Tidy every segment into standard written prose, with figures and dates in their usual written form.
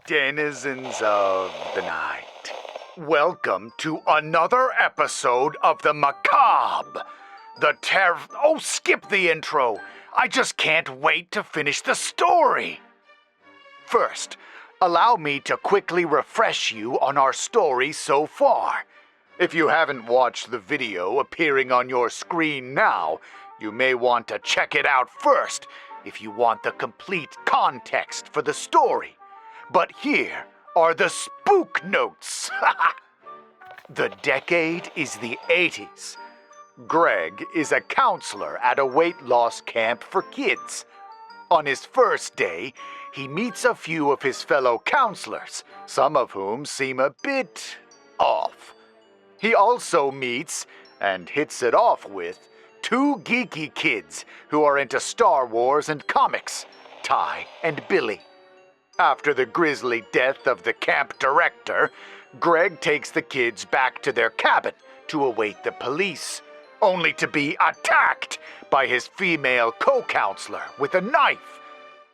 Denizens of the night. Welcome to another episode of the macabre. Skip the intro. I just can't wait to finish the story. First, allow me to quickly refresh you on our story so far. If you haven't watched the video appearing on your screen now, you may want to check it out first if you want the complete context for the story. But here are the spook notes. The decade is the 80s. Greg is a counselor at a weight loss camp for kids. On his first day, he meets a few of his fellow counselors, some of whom seem a bit off. He also meets, and hits it off with, two geeky kids who are into Star Wars and comics, Ty and Billy. After the grisly death of the camp director, Greg takes the kids back to their cabin to await the police, only to be attacked by his female co-counselor with a knife.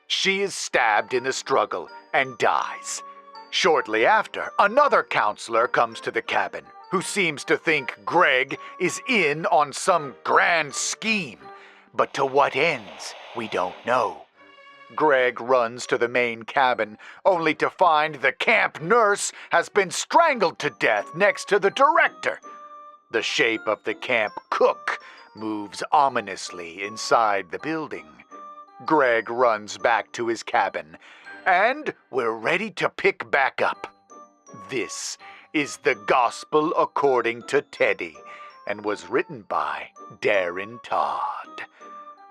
She is stabbed in the struggle and dies. Shortly after, another counselor comes to the cabin who seems to think Greg is in on some grand scheme, but to what ends, we don't know. Greg runs to the main cabin, only to find the camp nurse has been strangled to death next to the director. The shape of the camp cook moves ominously inside the building. Greg runs back to his cabin, and we're ready to pick back up. This is The Gospel According to Teddy, and was written by Darren Todd.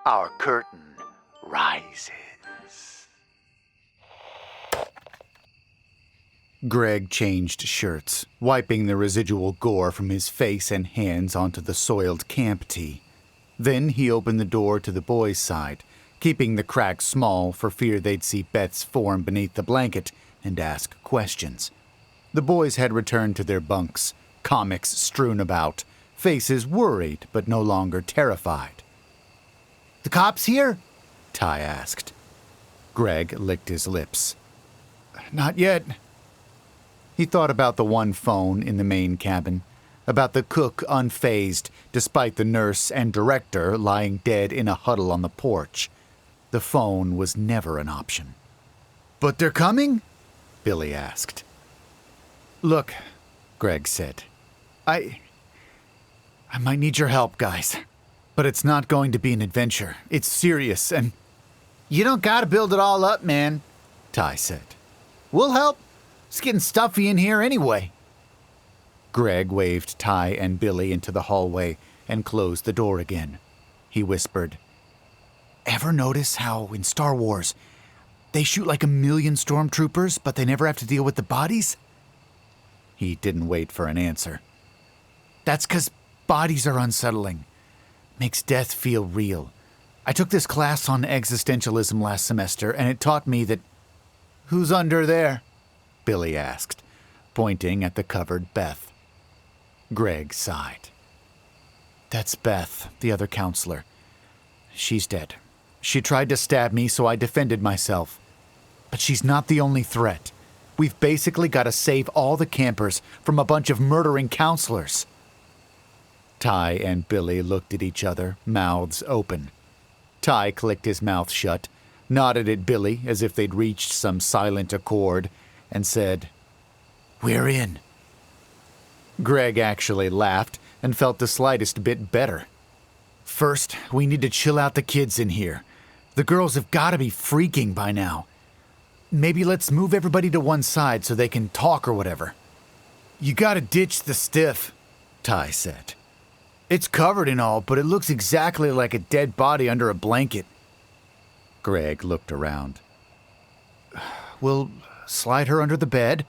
Our curtain rises. Greg changed shirts, wiping the residual gore from his face and hands onto the soiled camp tee. Then he opened the door to the boys' side, keeping the crack small for fear they'd see Beth's form beneath the blanket and ask questions. The boys had returned to their bunks, comics strewn about, faces worried but no longer terrified. "The cops here?" Ty asked. Greg licked his lips. "Not yet." He thought about the one phone in the main cabin, about the cook unfazed despite the nurse and director lying dead in a huddle on the porch. The phone was never an option. "But they're coming?" Billy asked. "Look," Greg said, I might need your help, guys. But it's not going to be an adventure. It's serious, and..." "You don't gotta build it all up, man," Ty said. "We'll help. It's getting stuffy in here anyway." Greg waved Ty and Billy into the hallway and closed the door again. He whispered, "Ever notice how in Star Wars they shoot like 1,000,000 stormtroopers, but they never have to deal with the bodies?" He didn't wait for an answer. "That's 'cause bodies are unsettling. Makes death feel real. I took this class on existentialism last semester, and it taught me that..." "Who's under there?" Billy asked, pointing at the covered Beth. Greg sighed. "That's Beth, the other counselor. She's dead. She tried to stab me, so I defended myself. But she's not the only threat. We've basically got to save all the campers from a bunch of murdering counselors." Ty and Billy looked at each other, mouths open. Ty clicked his mouth shut, nodded at Billy as if they'd reached some silent accord, and said, "We're in." Greg actually laughed and felt the slightest bit better. "First, we need to chill out the kids in here. The girls have got to be freaking by now. Maybe let's move everybody to one side so they can talk or whatever." "You gotta ditch the stiff," Ty said. "It's covered in all, but it looks exactly like a dead body under a blanket." Greg looked around. "We'll slide her under the bed."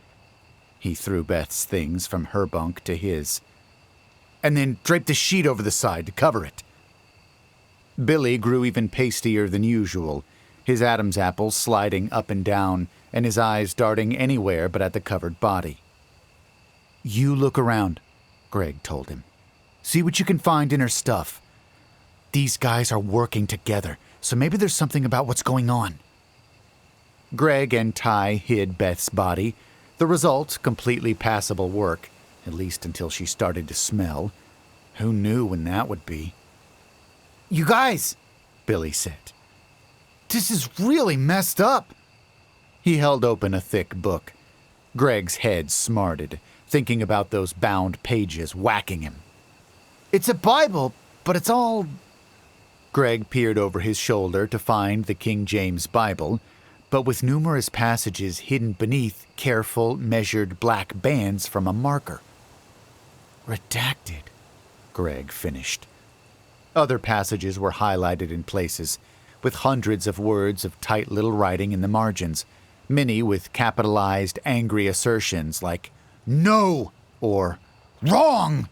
He threw Beth's things from her bunk to his. "And then drape the sheet over the side to cover it." Billy grew even pastier than usual, his Adam's apple sliding up and down, and his eyes darting anywhere but at the covered body. "You look around," Greg told him. "See what you can find in her stuff. These guys are working together, so maybe there's something about what's going on." Greg and Ty hid Beth's body. The result, completely passable work, at least until she started to smell. Who knew when that would be? "You guys," Billy said. "This is really messed up." He held open a thick book. Greg's head smarted, thinking about those bound pages whacking him. "It's a Bible, but it's all..." Greg peered over his shoulder to find the King James Bible, but with numerous passages hidden beneath careful, measured black bands from a marker. "Redacted," Greg finished. Other passages were highlighted in places, with hundreds of words of tight little writing in the margins, many with capitalized, angry assertions like, "No!" or "Wrong!"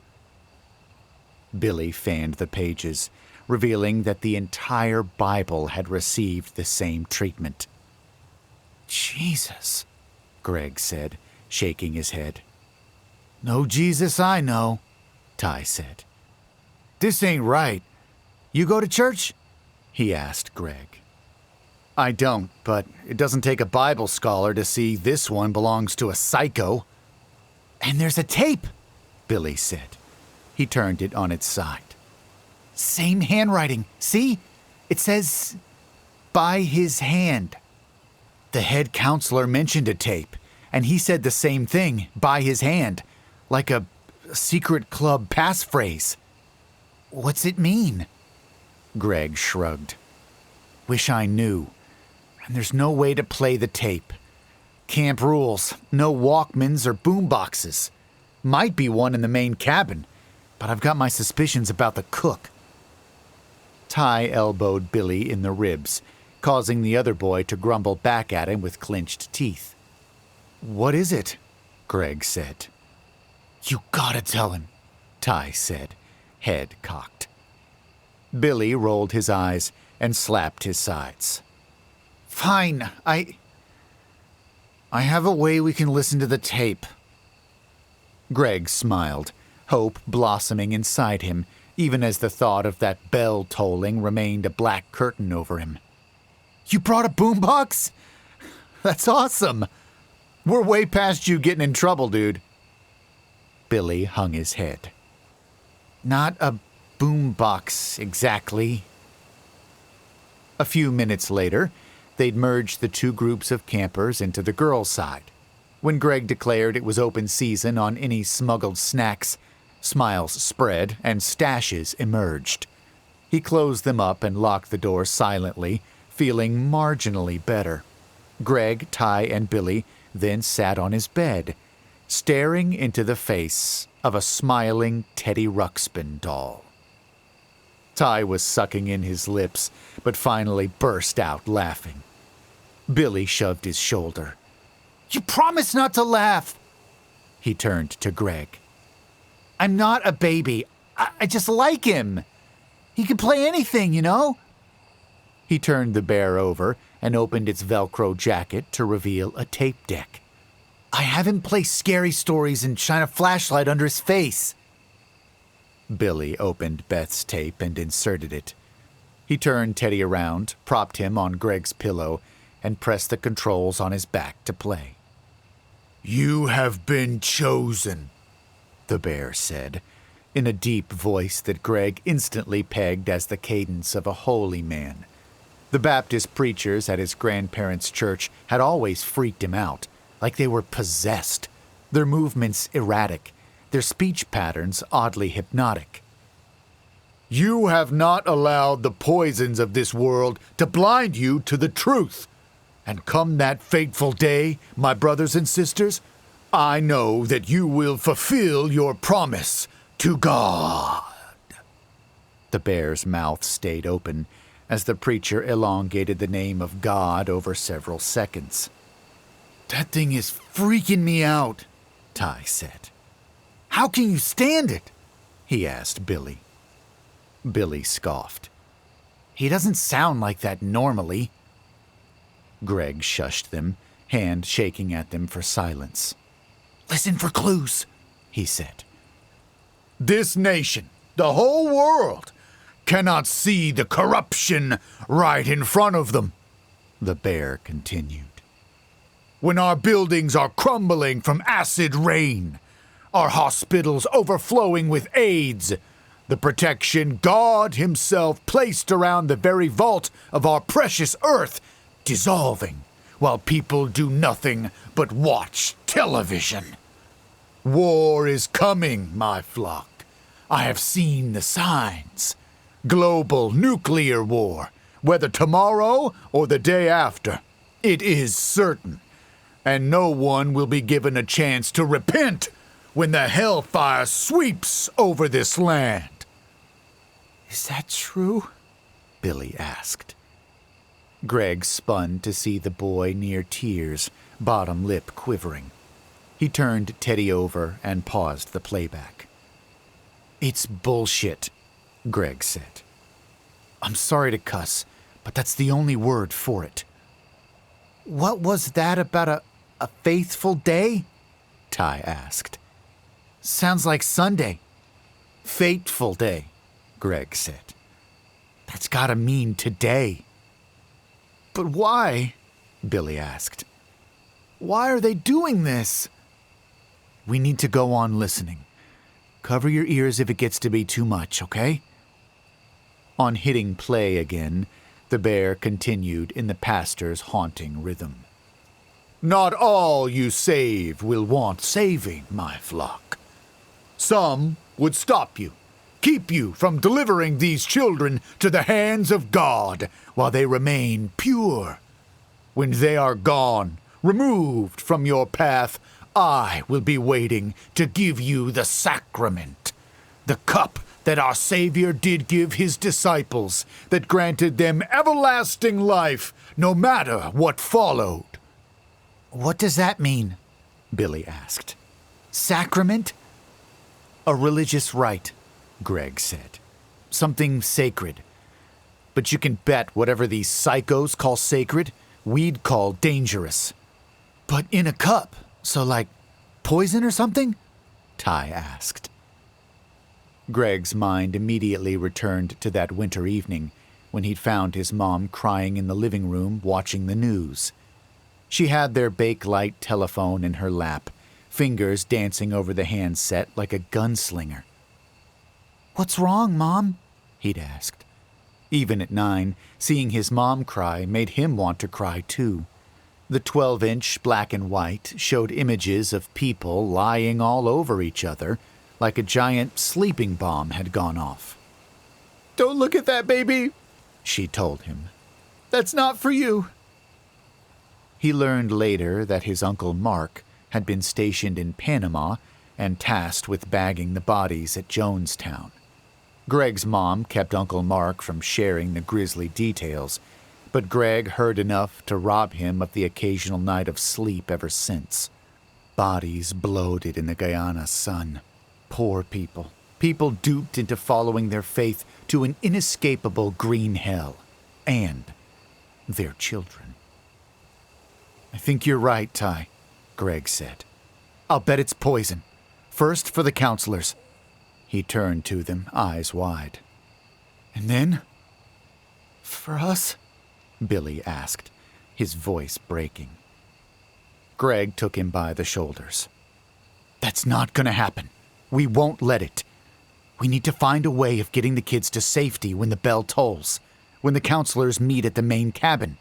Billy fanned the pages, revealing that the entire Bible had received the same treatment. "Jesus," Greg said, shaking his head. "No Jesus I know," Ty said. "This ain't right. You go to church?" he asked Greg. "I don't, but it doesn't take a Bible scholar to see this one belongs to a psycho." "And there's a tape," Billy said. He turned it on its side. "Same handwriting. See? It says, 'By his hand.' The head counselor mentioned a tape, and he said the same thing, 'by his hand,' like a secret club passphrase." "What's it mean?" Greg shrugged. "Wish I knew. And there's no way to play the tape. Camp rules, no Walkmans or boomboxes. Might be one in the main cabin, but I've got my suspicions about the cook." Ty elbowed Billy in the ribs, causing the other boy to grumble back at him with clenched teeth. "What is it?" Greg said. "You gotta tell him," Ty said, head cocked. Billy rolled his eyes and slapped his sides. "Fine, I have a way we can listen to the tape." Greg smiled, hope blossoming inside him, even as the thought of that bell tolling remained a black curtain over him. "You brought a boombox? That's awesome. We're way past you getting in trouble, dude." Billy hung his head. "Not a boombox, exactly." A few minutes later, they'd merged the two groups of campers into the girls' side. When Greg declared it was open season on any smuggled snacks, smiles spread and stashes emerged. He closed them up and locked the door silently, feeling marginally better. Greg, Ty, and Billy then sat on his bed, staring into the face of a smiling Teddy Ruxpin doll. Ty was sucking in his lips, but finally burst out laughing. Billy shoved his shoulder. "You promised not to laugh!" He turned to Greg. "I'm not a baby. I just like him. He can play anything, you know?" He turned the bear over and opened its Velcro jacket to reveal a tape deck. "I have him play scary stories and shine a flashlight under his face." Billy opened Beth's tape and inserted it. He turned Teddy around, propped him on Greg's pillow, and pressed the controls on his back to play. "You have been chosen," the bear said, in a deep voice that Greg instantly pegged as the cadence of a holy man. The Baptist preachers at his grandparents' church had always freaked him out, like they were possessed, their movements erratic, their speech patterns oddly hypnotic. "You have not allowed the poisons of this world to blind you to the truth. And come that fateful day, my brothers and sisters, I know that you will fulfill your promise to God." The bear's mouth stayed open as the preacher elongated the name of God over several seconds. "That thing is freaking me out," Ty said. "How can you stand it?" he asked Billy. Billy scoffed. "He doesn't sound like that normally." Greg shushed them, hand shaking at them for silence. "Listen for clues," he said. "This nation, the whole world, cannot see the corruption right in front of them," the bear continued. when our buildings are crumbling from acid rain, our hospitals overflowing with AIDS, the protection God himself placed around the very vault of our precious earth dissolving, while people do nothing but watch television. War is coming, my flock. I have seen the signs. Global nuclear war, whether tomorrow or the day after. It is certain. And no one will be given a chance to repent when the hellfire sweeps over this land. Is that true? Billy asked. Greg spun to see the boy near tears, bottom lip quivering. He turned Teddy over and paused the playback. It's bullshit, Greg said. I'm sorry to cuss, but that's the only word for it. What was that about a faithful day? Ty asked. Sounds like Sunday. Fateful day, Greg said. That's gotta mean today. But why? Billy asked. Why are they doing this? We need to go on listening. Cover your ears if it gets to be too much, okay? On hitting play again, the bear continued in the pastor's haunting rhythm. Not all you save will want saving, my flock. Some would stop you, keep you from delivering these children to the hands of God while they remain pure. When they are gone, removed from your path, I will be waiting to give you the sacrament, the cup that our Savior did give his disciples, that granted them everlasting life no matter what followed. What does that mean? Billy asked. Sacrament? A religious rite, Greg said. Something sacred. But you can bet whatever these psychos call sacred, we'd call dangerous. But in a cup, so like poison or something? Ty asked. Greg's mind immediately returned to that winter evening when he'd found his mom crying in the living room watching the news. She had their Bakelite telephone in her lap, fingers dancing over the handset like a gunslinger. What's wrong, Mom? He'd asked. Even at 9, seeing his mom cry made him want to cry too. The 12-inch black and white showed images of people lying all over each other, like a giant sleeping bomb had gone off. Don't look at that, baby, she told him. That's not for you. He learned later that his Uncle Mark had been stationed in Panama and tasked with bagging the bodies at Jonestown. Greg's mom kept Uncle Mark from sharing the grisly details, but Greg heard enough to rob him of the occasional night of sleep ever since. Bodies bloated in the Guyana sun. Poor people. People duped into following their faith to an inescapable green hell. And their children. I think you're right, Ty, Greg said. I'll bet it's poison. First for the counselors. He turned to them, eyes wide. And then? For us? Billy asked, his voice breaking. Greg took him by the shoulders. That's not going to happen. We won't let it. We need to find a way of getting the kids to safety when the bell tolls, when the counselors meet at the main cabin.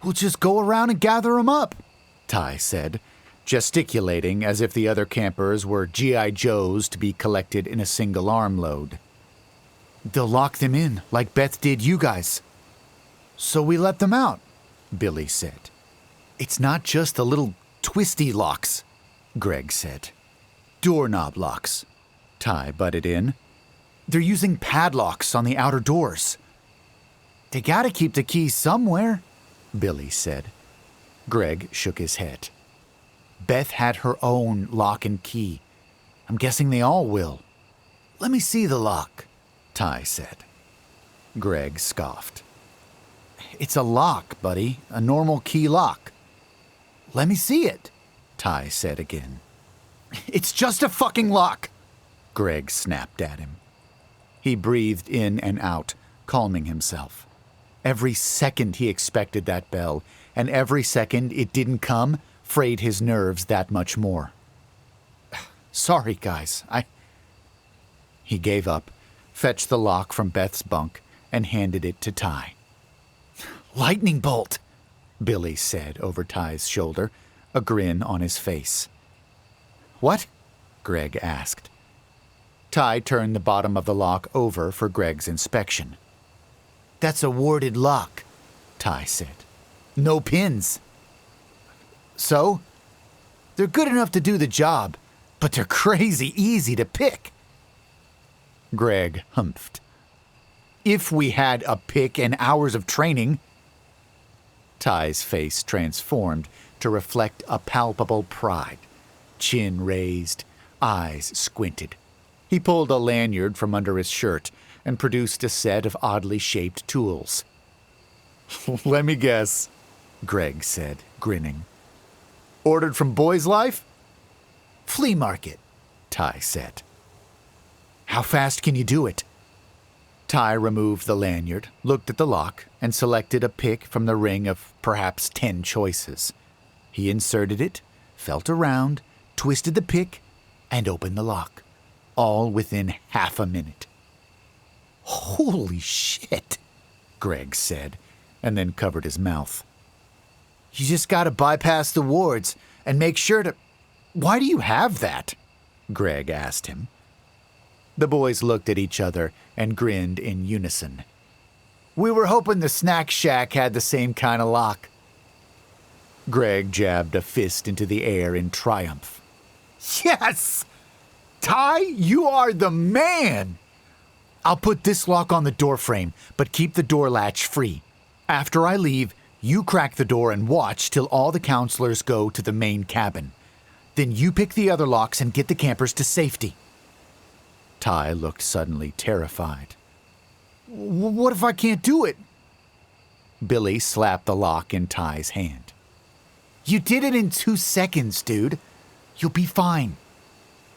We'll just go around and gather them up, Ty said, gesticulating as if the other campers were G.I. Joes to be collected in a single armload. They'll lock them in, like Beth did you guys. So we let them out, Billy said. It's not just the little twisty locks, Greg said. Doorknob locks, Ty butted in. They're using padlocks on the outer doors. They gotta keep the keys somewhere, Billy said. Greg shook his head. Beth had her own lock and key. I'm guessing they all will. Let me see the lock, Ty said. Greg scoffed. It's a lock, buddy, a normal key lock. Let me see it, Ty said again. It's just a fucking lock, Greg snapped at him. He breathed in and out, calming himself. Every second he expected that bell, and every second it didn't come, frayed his nerves that much more. Sorry, guys, He gave up, fetched the lock from Beth's bunk, and handed it to Ty. Lightning bolt, Billy said over Ty's shoulder, a grin on his face. What? Greg asked. Ty turned the bottom of the lock over for Greg's inspection. That's a warded lock, Ty said. No pins. So? They're good enough to do the job, but they're crazy easy to pick. Greg humphed. If we had a pick and hours of training. Ty's face transformed to reflect a palpable pride. Chin raised, eyes squinted. He pulled a lanyard from under his shirt and produced a set of oddly shaped tools. Let me guess, Greg said, grinning. Ordered from Boy's Life? Flea market, Ty said. How fast can you do it? Ty removed the lanyard, looked at the lock, and selected a pick from the ring of perhaps 10 choices. He inserted it, felt around, twisted the pick, and opened the lock, all within half a minute. Holy shit, Greg said, and then covered his mouth. You just gotta bypass the wards and make sure to... Why do you have that? Greg asked him. The boys looked at each other and grinned in unison. We were hoping the snack shack had the same kind of lock. Greg jabbed a fist into the air in triumph. Yes! Ty, you are the man! I'll put this lock on the doorframe, but keep the door latch free. After I leave, you crack the door and watch till all the counselors go to the main cabin. Then you pick the other locks and get the campers to safety. Ty looked suddenly terrified. What if I can't do it? Billy slapped the lock in Ty's hand. You did it in 2 seconds, dude. You'll be fine.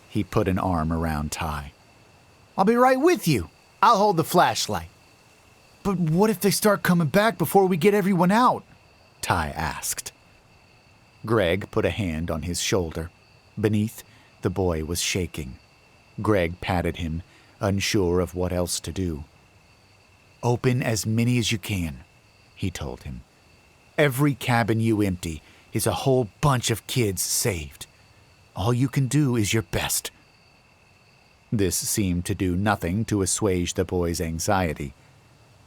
He put an arm around Ty. I'll be right with you. I'll hold the flashlight. But what if they start coming back before we get everyone out? Ty asked. Greg put a hand on his shoulder. Beneath, the boy was shaking. Greg patted him, unsure of what else to do. Open as many as you can, he told him. Every cabin you empty is a whole bunch of kids saved. All you can do is your best. This seemed to do nothing to assuage the boy's anxiety.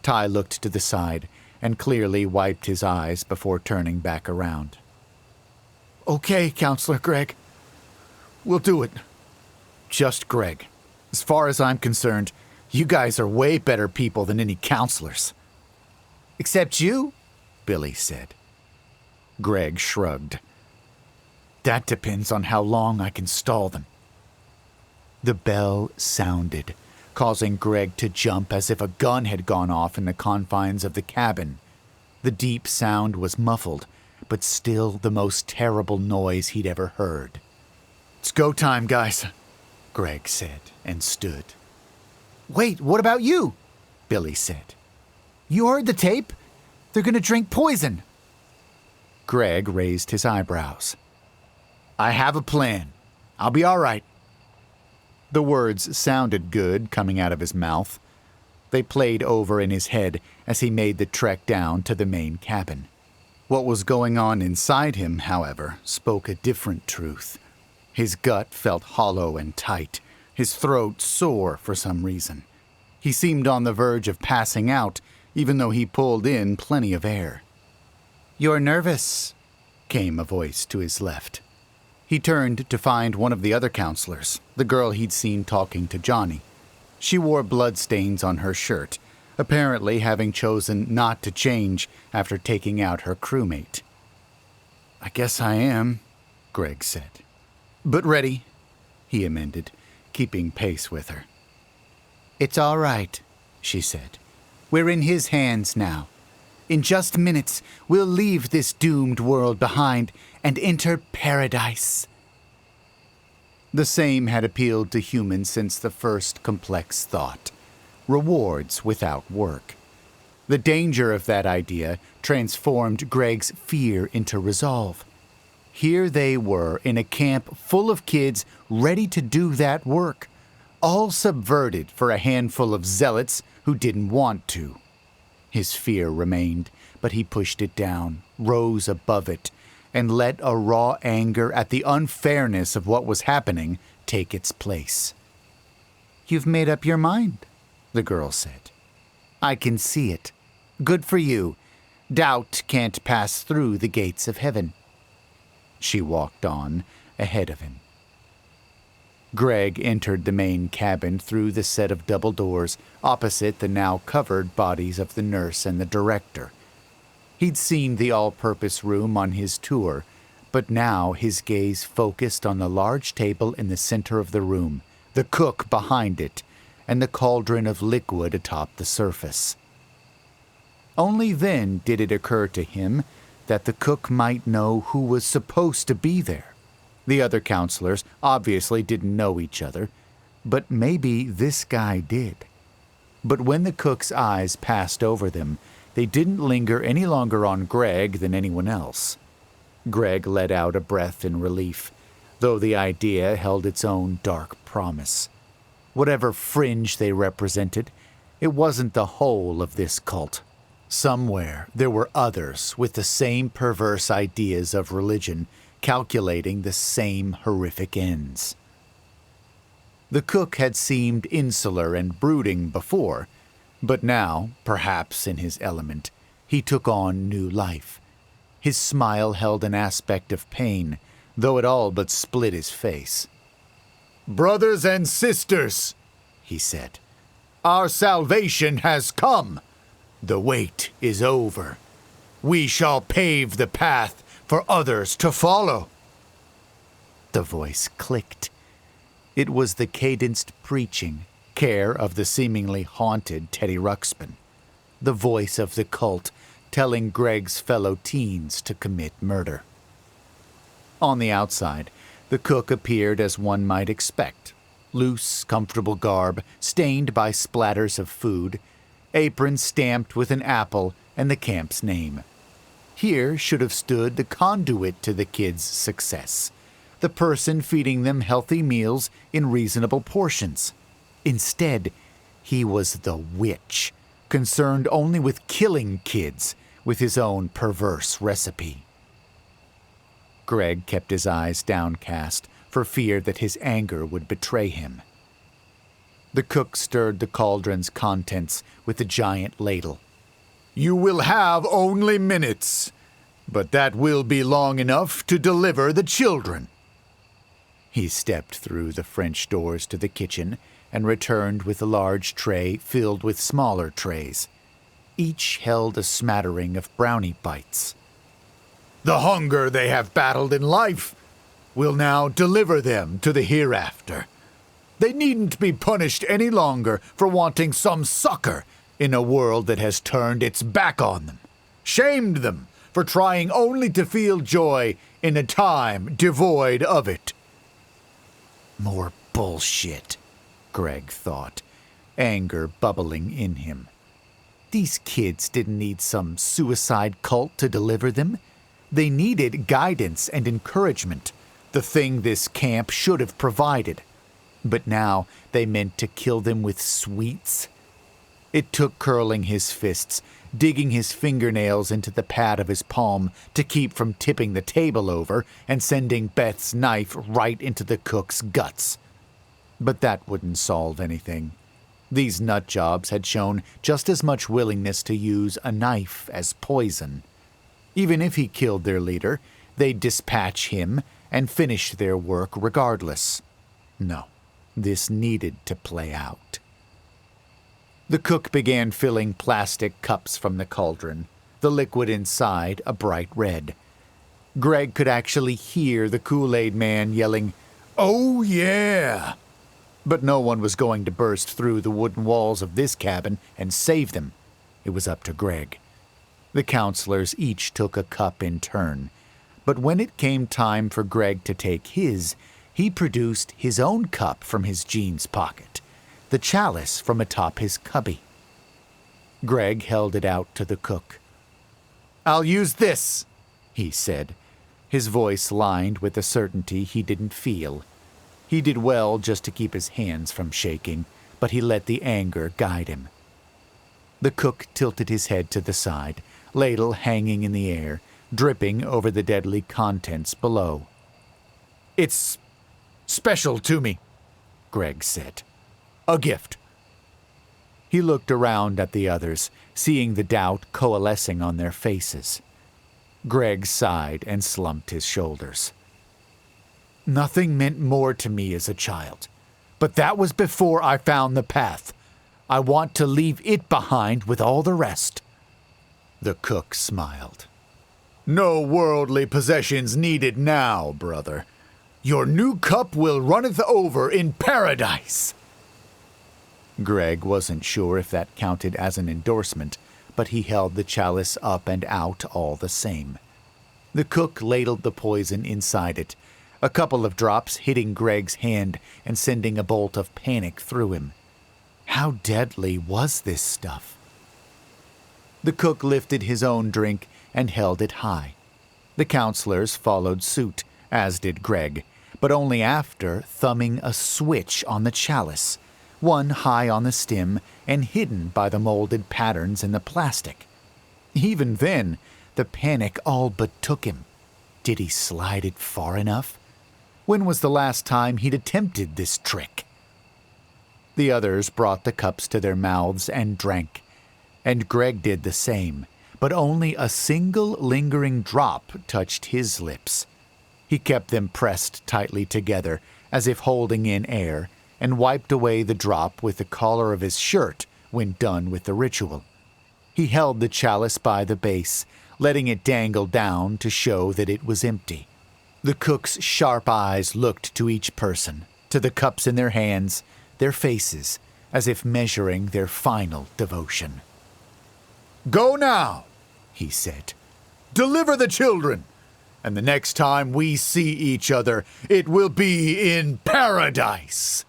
Ty looked to the side and clearly wiped his eyes before turning back around. Okay, Counselor Greg. We'll do it. Just Greg. As far as I'm concerned, you guys are way better people than any counselors. Except you, Billy said. Greg shrugged. That depends on how long I can stall them. The bell sounded, causing Greg to jump as if a gun had gone off in the confines of the cabin. The deep sound was muffled, but still the most terrible noise he'd ever heard. It's go time, guys, Greg said, and stood. Wait, what about you? Billy said. You heard the tape? They're gonna drink poison. Greg raised his eyebrows. I have a plan. I'll be all right. The words sounded good coming out of his mouth. They played over in his head as he made the trek down to the main cabin. What was going on inside him, however, spoke a different truth. His gut felt hollow and tight, his throat sore for some reason. He seemed on the verge of passing out, even though he pulled in plenty of air. You're nervous, came a voice to his left. He turned to find one of the other counselors, the girl he'd seen talking to Johnny. She wore bloodstains on her shirt, apparently having chosen not to change after taking out her crewmate. I guess I am, Greg said. But ready, he amended, keeping pace with her. It's all right, she said. We're in his hands now. In just minutes, we'll leave this doomed world behind and enter paradise. The same had appealed to humans since the first complex thought. Rewards without work. The danger of that idea transformed Greg's fear into resolve. Here they were in a camp full of kids ready to do that work, all subverted for a handful of zealots who didn't want to. His fear remained, but he pushed it down, rose above it, and let a raw anger at the unfairness of what was happening take its place. "You've made up your mind," the girl said. "I can see it. Good for you. Doubt can't pass through the gates of heaven." She walked on ahead of him. Greg entered the main cabin through the set of double doors opposite the now covered bodies of the nurse and the director. He'd seen the all-purpose room on his tour, but now his gaze focused on the large table in the center of the room, the cook behind it, and the cauldron of liquid atop the surface. Only then did it occur to him that the cook might know who was supposed to be there. The other counselors obviously didn't know each other, but maybe this guy did. But when the cook's eyes passed over them, they didn't linger any longer on Greg than anyone else. Greg let out a breath in relief, though the idea held its own dark promise. Whatever fringe they represented, it wasn't the whole of this cult. Somewhere there were others with the same perverse ideas of religion, calculating the same horrific ends. The cook had seemed insular and brooding before, but now, perhaps in his element, he took on new life. His smile held an aspect of pain, though it all but split his face. "Brothers and sisters," he said, "our salvation has come. The wait is over. We shall pave the path for others to follow." The voice clicked. It was the cadenced preaching, care of the seemingly haunted Teddy Ruxpin, the voice of the cult telling Greg's fellow teens to commit murder. On the outside, the cook appeared as one might expect. Loose, comfortable garb, stained by splatters of food, apron stamped with an apple and the camp's name. Here should have stood the conduit to the kids' success, the person feeding them healthy meals in reasonable portions. Instead, he was the witch, concerned only with killing kids with his own perverse recipe. Greg kept his eyes downcast for fear that his anger would betray him. The cook stirred the cauldron's contents with a giant ladle. "You will have only minutes, but that will be long enough to deliver the children." He stepped through the French doors to the kitchen and returned with a large tray filled with smaller trays. Each held a smattering of brownie bites. "The hunger they have battled in life will now deliver them to the hereafter. They needn't be punished any longer for wanting some succor in a world that has turned its back on them, shamed them for trying only to feel joy in a time devoid of it." More bullshit, Greg thought, anger bubbling in him. These kids didn't need some suicide cult to deliver them. They needed guidance and encouragement, the thing this camp should have provided. But now they meant to kill them with sweets. It took curling his fists, digging his fingernails into the pad of his palm to keep from tipping the table over and sending Beth's knife right into the cook's guts. But that wouldn't solve anything. These nutjobs had shown just as much willingness to use a knife as poison. Even if he killed their leader, they'd dispatch him and finish their work regardless. No, this needed to play out. The cook began filling plastic cups from the cauldron, the liquid inside a bright red. Greg could actually hear the Kool-Aid man yelling, "Oh yeah!" But no one was going to burst through the wooden walls of this cabin and save them. It was up to Greg. The counselors each took a cup in turn, but when it came time for Greg to take his, he produced his own cup from his jeans pocket, the chalice from atop his cubby. Greg held it out to the cook. "I'll use this," he said, his voice lined with the certainty he didn't feel. He did well just to keep his hands from shaking, but he let the anger guide him. The cook tilted his head to the side, ladle hanging in the air, dripping over the deadly contents below. "It's special to me," Greg said. "A gift." He looked around at the others, seeing the doubt coalescing on their faces. Greg sighed and slumped his shoulders. "Nothing meant more to me as a child, but that was before I found the path. I want to leave it behind with all the rest." The cook smiled. "No worldly possessions needed now, brother. Your new cup will runneth over in paradise." Greg wasn't sure if that counted as an endorsement, but he held the chalice up and out all the same. The cook ladled the poison inside it, a couple of drops hitting Greg's hand and sending a bolt of panic through him. How deadly was this stuff? The cook lifted his own drink and held it high. The counselors followed suit, as did Greg, but only after thumbing a switch on the chalice, one high on the stem and hidden by the molded patterns in the plastic. Even then, the panic all but took him. Did he slide it far enough? When was the last time he'd attempted this trick? The others brought the cups to their mouths and drank, and Greg did the same, but only a single lingering drop touched his lips. He kept them pressed tightly together, as if holding in air, and wiped away the drop with the collar of his shirt when done with the ritual. He held the chalice by the base, letting it dangle down to show that it was empty. The cook's sharp eyes looked to each person, to the cups in their hands, their faces, as if measuring their final devotion. "Go now," he said. "Deliver the children, and the next time we see each other, it will be in paradise."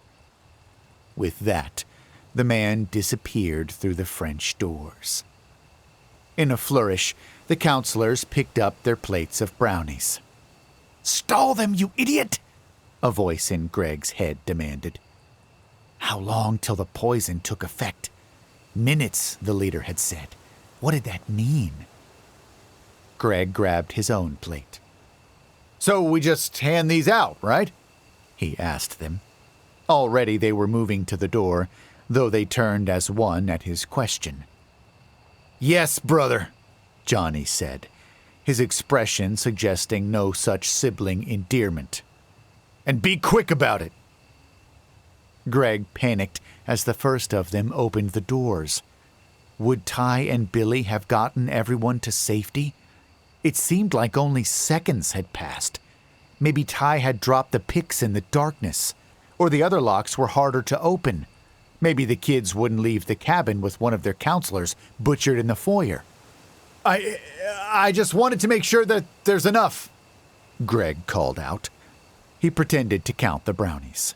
With that, the man disappeared through the French doors. In a flourish, the counselors picked up their plates of brownies. "Stall them, you idiot!" a voice in Greg's head demanded. How long till the poison took effect? Minutes, the leader had said. What did that mean? Greg grabbed his own plate. "So we just hand these out, right?" he asked them. Already they were moving to the door, though they turned as one at his question. "Yes, brother," Johnny said, his expression suggesting no such sibling endearment. "And be quick about it." Greg panicked as the first of them opened the doors. Would Ty and Billy have gotten everyone to safety? It seemed like only seconds had passed. Maybe Ty had dropped the picks in the darkness, or the other locks were harder to open. Maybe the kids wouldn't leave the cabin with one of their counselors butchered in the foyer. I just wanted to make sure that there's enough," Greg called out. He pretended to count the brownies.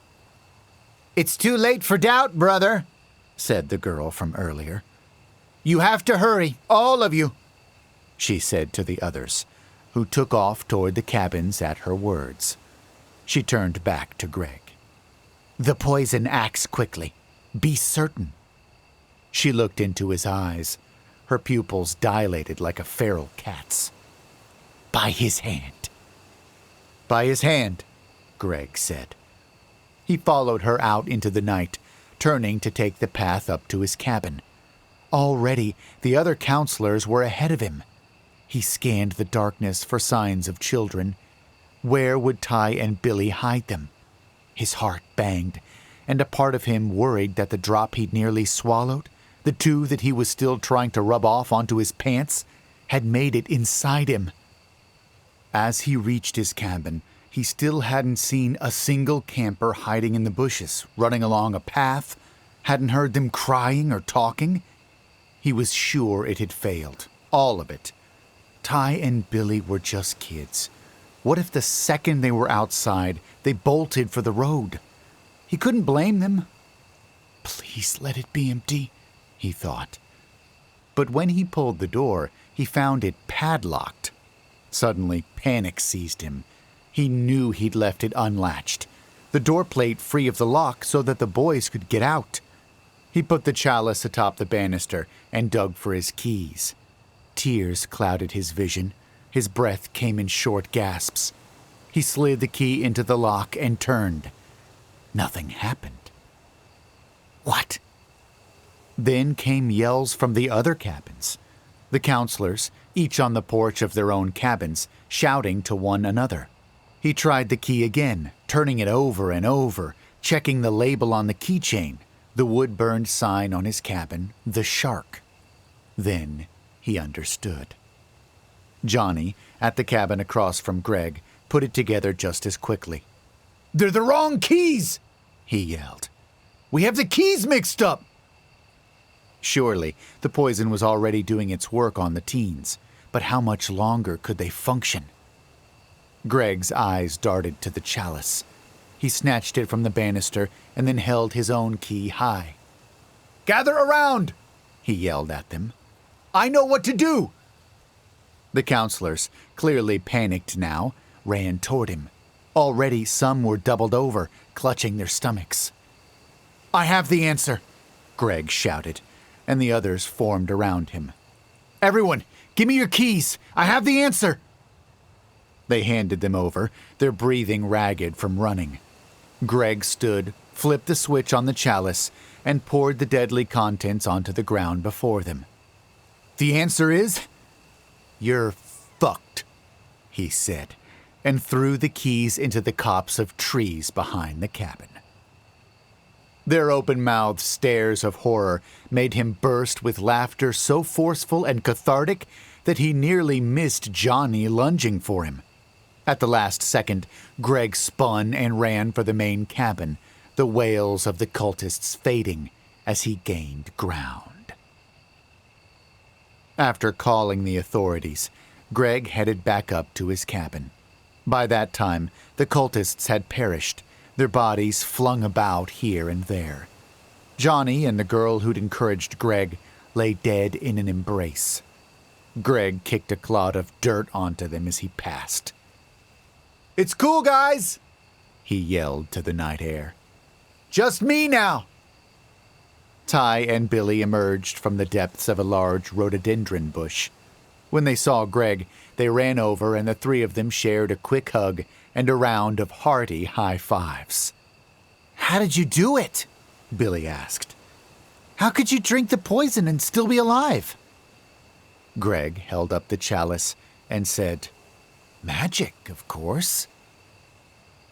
"It's too late for doubt, brother," said the girl from earlier. "You have to hurry, all of you," she said to the others, who took off toward the cabins at her words. She turned back to Greg. "The poison acts quickly. Be certain." She looked into his eyes, her pupils dilated like a feral cat's. "By his hand." "By his hand," Greg said. He followed her out into the night, turning to take the path up to his cabin. Already, the other counselors were ahead of him. He scanned the darkness for signs of children. Where would Ty and Billy hide them? His heart banged, and a part of him worried that the drop he'd nearly swallowed, the two that he was still trying to rub off onto his pants, had made it inside him. As he reached his cabin, he still hadn't seen a single camper hiding in the bushes, running along a path, hadn't heard them crying or talking. He was sure it had failed, all of it. Ty and Billy were just kids. What if the second they were outside, they bolted for the road? He couldn't blame them. Please let it be empty, he thought. But when he pulled the door, he found it padlocked. Suddenly, panic seized him. He knew he'd left it unlatched, the door plate free of the lock so that the boys could get out. He put the chalice atop the banister and dug for his keys. Tears clouded his vision. His breath came in short gasps. He slid the key into the lock and turned. Nothing happened. What? Then came yells from the other cabins. The counselors, each on the porch of their own cabins, shouting to one another. He tried the key again, turning it over and over, checking the label on the keychain, the wood-burned sign on his cabin, the shark. Then he understood. Johnny, at the cabin across from Greg, put it together just as quickly. "They're the wrong keys!" he yelled. "We have the keys mixed up!" Surely, the poison was already doing its work on the teens, but how much longer could they function? Greg's eyes darted to the chalice. He snatched it from the banister and then held his own key high. "Gather around!" he yelled at them. "I know what to do!" The counselors, clearly panicked now, ran toward him. Already some were doubled over, clutching their stomachs. "I have the answer," Greg shouted, and the others formed around him. "Everyone, give me your keys! I have the answer!" They handed them over, their breathing ragged from running. Greg stood, flipped the switch on the chalice, and poured the deadly contents onto the ground before them. "The answer is, you're fucked," he said, and threw the keys into the copse of trees behind the cabin. Their open-mouthed stares of horror made him burst with laughter so forceful and cathartic that he nearly missed Johnny lunging for him. At the last second, Greg spun and ran for the main cabin, the wails of the cultists fading as he gained ground. After calling the authorities, Greg headed back up to his cabin. By that time, the cultists had perished, their bodies flung about here and there. Johnny and the girl who'd encouraged Greg lay dead in an embrace. Greg kicked a clod of dirt onto them as he passed. "It's cool, guys!" he yelled to the night air. "Just me now!" Ty and Billy emerged from the depths of a large rhododendron bush. When they saw Greg, they ran over and the three of them shared a quick hug and a round of hearty high fives. "How did you do it?" Billy asked. "How could you drink the poison and still be alive?" Greg held up the chalice and said, "Magic, of course."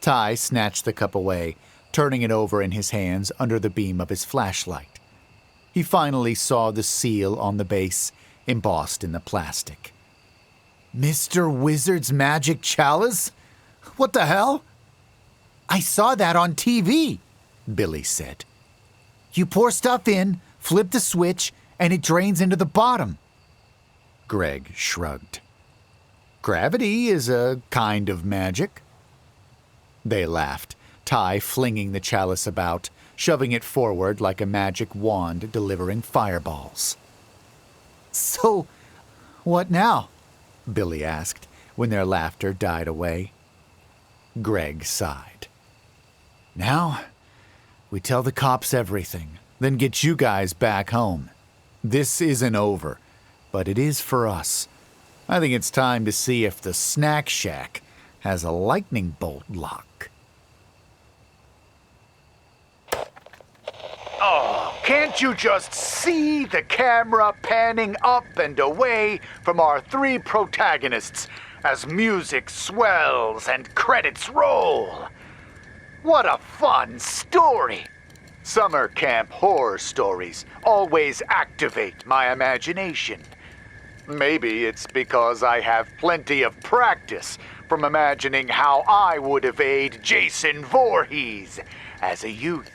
Ty snatched the cup away, turning it over in his hands under the beam of his flashlight. He finally saw the seal on the base, embossed in the plastic. "Mr. Wizard's Magic Chalice? What the hell?" "I saw that on TV," Billy said. "You pour stuff in, flip the switch, and it drains into the bottom." Greg shrugged. "Gravity is a kind of magic." They laughed, Ty flinging the chalice about, shoving it forward like a magic wand delivering fireballs. "So, what now?" Billy asked when their laughter died away. Greg sighed. "Now, we tell the cops everything, then get you guys back home. This isn't over, but it is for us. I think it's time to see if the Snack Shack has a lightning bolt lock." Oh, can't you just see the camera panning up and away from our three protagonists as music swells and credits roll? What a fun story! Summer camp horror stories always activate my imagination. Maybe it's because I have plenty of practice from imagining how I would evade Jason Voorhees as a youth.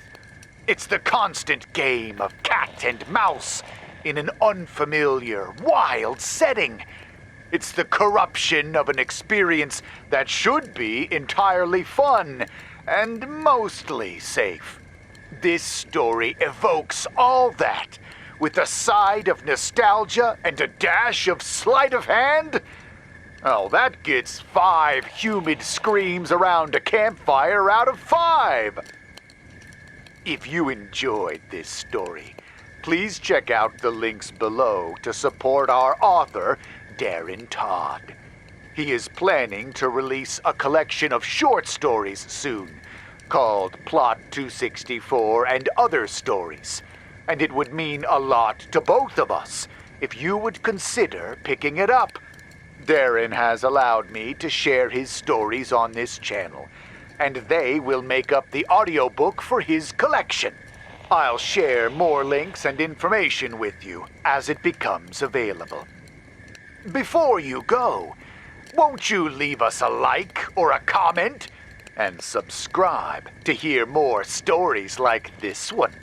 It's the constant game of cat and mouse in an unfamiliar, wild setting. It's the corruption of an experience that should be entirely fun and mostly safe. This story evokes all that, with a side of nostalgia and a dash of sleight of hand. Oh, that gets 5 humid screams around a campfire out of 5. If you enjoyed this story, please check out the links below to support our author, Darren Todd. He is planning to release a collection of short stories soon, called Plot 264 and Other Stories, and it would mean a lot to both of us if you would consider picking it up. Darren has allowed me to share his stories on this channel, and they will make up the audiobook for his collection. I'll share more links and information with you as it becomes available. Before you go, won't you leave us a like or a comment? And subscribe to hear more stories like this one.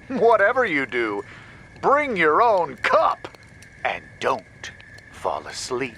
Whatever you do, bring your own cup and don't fall asleep.